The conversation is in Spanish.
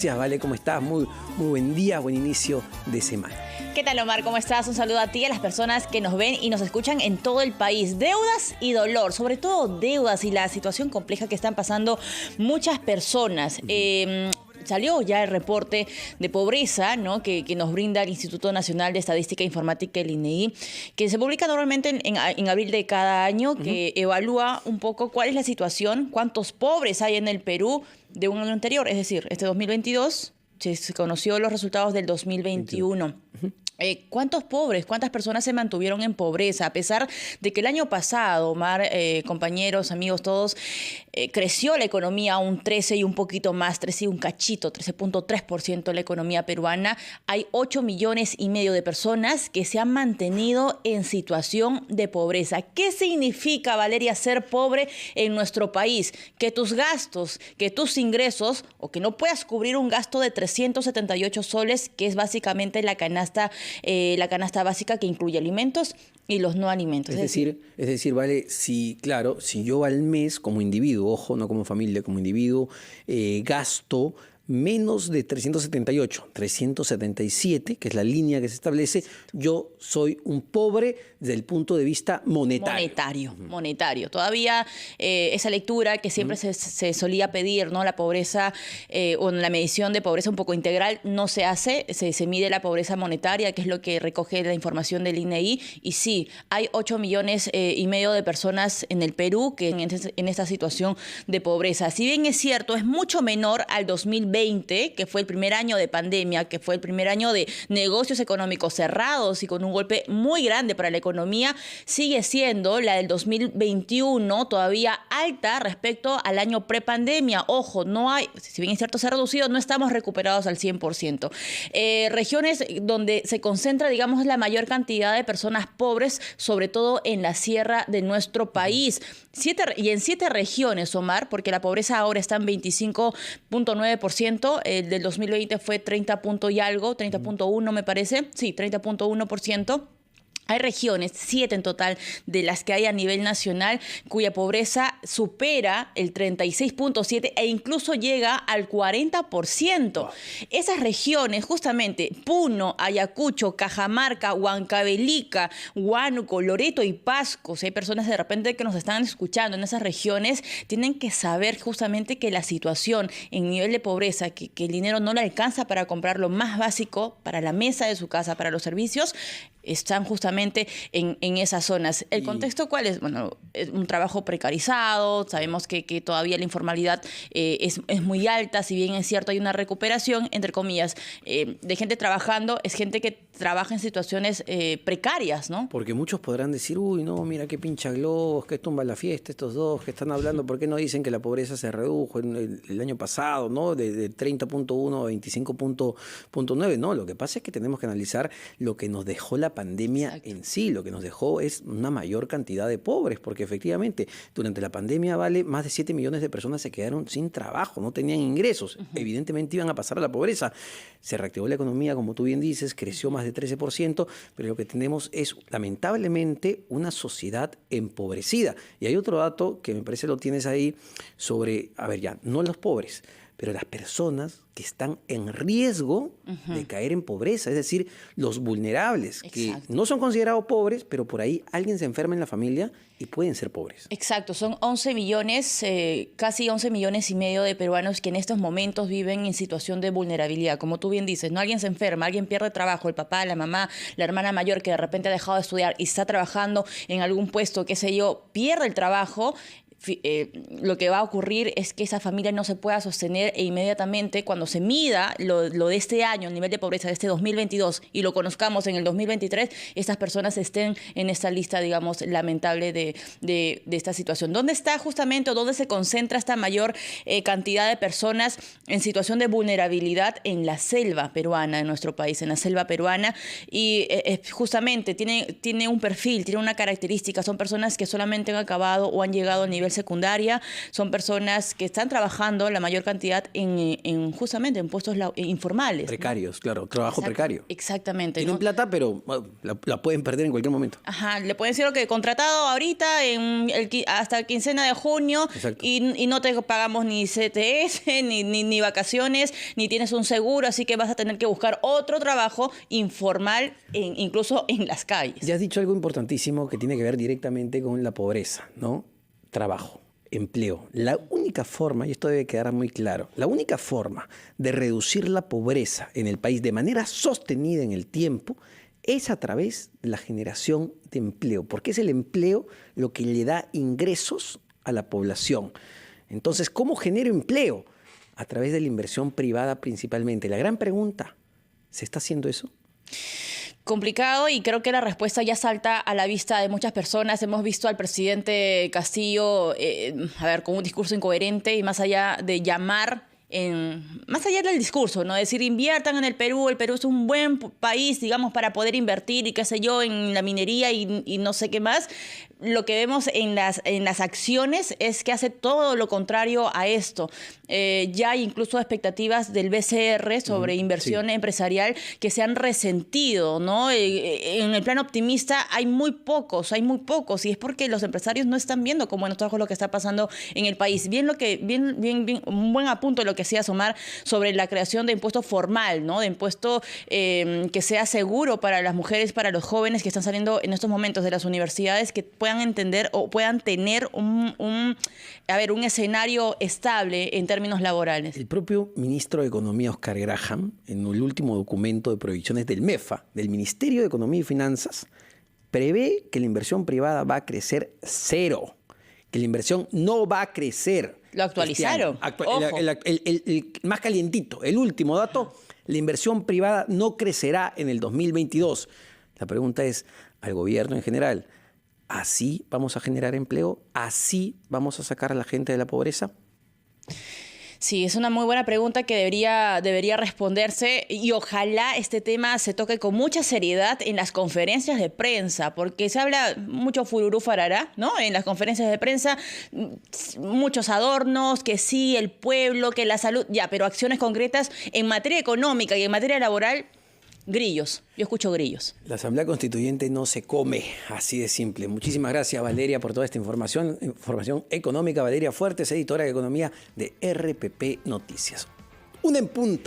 Gracias, Vale, ¿cómo estás? Muy buen día, buen inicio de semana. ¿Qué tal, Omar? ¿Cómo estás? Un saludo a ti y a las personas que nos ven y nos escuchan en todo el país. Deudas y dolor, sobre todo deudas y la situación compleja que están pasando muchas personas. Salió ya el reporte de pobreza, ¿no? que nos brinda el Instituto Nacional de Estadística e Informática, el INEI, que se publica normalmente en abril de cada año, que evalúa un poco cuál es la situación, cuántos pobres hay en el Perú de un año anterior, es decir, este 2022 se conoció los resultados del 2021. ¿Cuántos pobres, cuántas personas se mantuvieron en pobreza? A pesar de que el año pasado, Omar, compañeros, amigos, todos, creció la economía un 13 y un poquito más, 13 y un cachito, 13.3% la economía peruana. Hay 8,5 millones de personas que se han mantenido en situación de pobreza. ¿Qué significa, Valeria, ser pobre en nuestro país? Que tus gastos, que tus ingresos, o que no puedas cubrir un gasto de 378 soles, que es básicamente la canasta básica que incluye alimentos y los no alimentos. Es decir, Vale, si yo al mes como individuo, ojo, no como familia, como individuo, gasto menos de 377, que es la línea que se establece, yo soy un pobre desde el punto de vista monetario. Monetario. Todavía esa lectura que siempre se solía pedir, ¿no? La pobreza o la medición de pobreza un poco integral no se hace, se mide la pobreza monetaria, que es lo que recoge la información del INEI, y sí, hay 8,5 millones de personas en el Perú que en esta situación de pobreza. Si bien es cierto, es mucho menor al 2020, que fue el primer año de pandemia, que fue el primer año de negocios económicos cerrados y con un golpe muy grande para la economía, sigue siendo la del 2021 todavía alta respecto al año prepandemia. Ojo, no hay, si bien es cierto, se ha reducido, no estamos recuperados al 100%. Regiones donde se concentra, digamos, la mayor cantidad de personas pobres, sobre todo en la sierra de nuestro país. En 7 regiones, Omar, porque la pobreza ahora está en 25.9%, el del 2020 fue 30 punto y algo, 30.1 me parece, sí, 30.1%. Hay regiones, 7 en total, de las que hay a nivel nacional, cuya pobreza supera el 36.7 e incluso llega al 40%. Esas regiones, justamente, Puno, Ayacucho, Cajamarca, Huancavelica, Huánuco, Loreto y Pasco, si hay personas de repente que nos están escuchando en esas regiones, tienen que saber justamente que la situación en nivel de pobreza, que el dinero no le alcanza para comprar lo más básico para la mesa de su casa, para los servicios, están justamente en esas zonas. ¿El contexto cuál es? Bueno, es un trabajo precarizado, sabemos que todavía la informalidad es muy alta, si bien es cierto hay una recuperación, entre comillas, de gente trabajando, es gente que trabaja en situaciones precarias, ¿no? Porque muchos podrán decir, uy, no, mira qué pincha globos, qué tumba la fiesta estos dos que están hablando, ¿por qué no dicen que la pobreza se redujo el año pasado, ¿no? De 30.1 a 25.9, no, lo que pasa es que tenemos que analizar lo que nos dejó la pandemia. Exacto. En sí, lo que nos dejó es una mayor cantidad de pobres, porque efectivamente durante la pandemia, Vale, más de 7 millones de personas se quedaron sin trabajo, no tenían ingresos, evidentemente iban a pasar a la pobreza. Se reactivó la economía, como tú bien dices, creció más de 13%, pero lo que tenemos es lamentablemente una sociedad empobrecida. Y hay otro dato que me parece lo tienes ahí sobre, no los pobres, pero las personas que están en riesgo de caer en pobreza, es decir, los vulnerables, que no son considerados pobres, pero por ahí alguien se enferma en la familia y pueden ser pobres. Exacto, son 11 millones, casi 11,5 millones de peruanos que en estos momentos viven en situación de vulnerabilidad. Como tú bien dices, ¿no? Alguien se enferma, alguien pierde trabajo, el papá, la mamá, la hermana mayor que de repente ha dejado de estudiar y está trabajando en algún puesto, qué sé yo, pierde el trabajo. Lo que va a ocurrir es que esa familia no se pueda sostener e inmediatamente cuando se mida lo de este año, el nivel de pobreza de este 2022 y lo conozcamos en el 2023, estas personas estén en esta lista, digamos, lamentable de esta situación. ¿Dónde está justamente o dónde se concentra esta mayor cantidad de personas en situación de vulnerabilidad? En la selva peruana de nuestro país, en la selva peruana, y justamente tiene un perfil, tiene una característica, son personas que solamente han acabado o han llegado al nivel nivel secundaria, son personas que están trabajando la mayor cantidad justamente en puestos informales. Precarios, ¿no? Claro, trabajo precario. Exactamente. Tienen plata, pero la pueden perder en cualquier momento. Ajá, le pueden decir que contratado ahorita hasta quincena de junio y no te pagamos ni CTS, ni vacaciones, ni tienes un seguro, así que vas a tener que buscar otro trabajo informal, incluso en las calles. Ya has dicho algo importantísimo que tiene que ver directamente con la pobreza, ¿no? Trabajo, empleo. La única forma, y esto debe quedar muy claro, la única forma de reducir la pobreza en el país de manera sostenida en el tiempo es a través de la generación de empleo, porque es el empleo lo que le da ingresos a la población. Entonces, ¿cómo genero empleo? A través de la inversión privada principalmente. La gran pregunta, ¿se está haciendo eso? Complicado, y creo que la respuesta ya salta a la vista de muchas personas. Hemos visto al presidente Castillo, con un discurso incoherente y más allá de llamar, más allá del discurso, ¿no? Decir, inviertan en el Perú es un buen país, digamos, para poder invertir y qué sé yo, en la minería y no sé qué más. Lo que vemos en las acciones es que hace todo lo contrario a esto. Ya hay incluso expectativas del BCR sobre inversión empresarial que se han resentido, ¿no? En el plano optimista hay muy pocos, y es porque los empresarios no están viendo con buenos ojos lo que está pasando en el país. Bien, un buen apunto de lo que hacía Omar sobre la creación de impuesto formal, ¿no? De impuesto que sea seguro para las mujeres, para los jóvenes que están saliendo en estos momentos de las universidades, que puedan entender o puedan tener un escenario estable en términos laborales. El propio ministro de Economía, Oscar Graham, en el último documento de proyecciones del MEFA, del Ministerio de Economía y Finanzas, prevé que la inversión privada va a crecer cero, que la inversión no va a crecer. Lo actualizaron. El más calientito, el último dato, la inversión privada no crecerá en el 2022. La pregunta es, al gobierno en general, ¿así vamos a generar empleo? ¿Así vamos a sacar a la gente de la pobreza? Sí, es una muy buena pregunta que debería responderse, y ojalá este tema se toque con mucha seriedad en las conferencias de prensa, porque se habla mucho fururú farará, ¿no? En las conferencias de prensa, muchos adornos, que sí, el pueblo, que la salud, ya, pero acciones concretas en materia económica y en materia laboral, grillos. Yo escucho grillos. La Asamblea Constituyente no se come, así de simple. Muchísimas gracias, Valeria, por toda esta información económica. Valeria Fuertes, editora de Economía de RPP Noticias. 1:00 PM.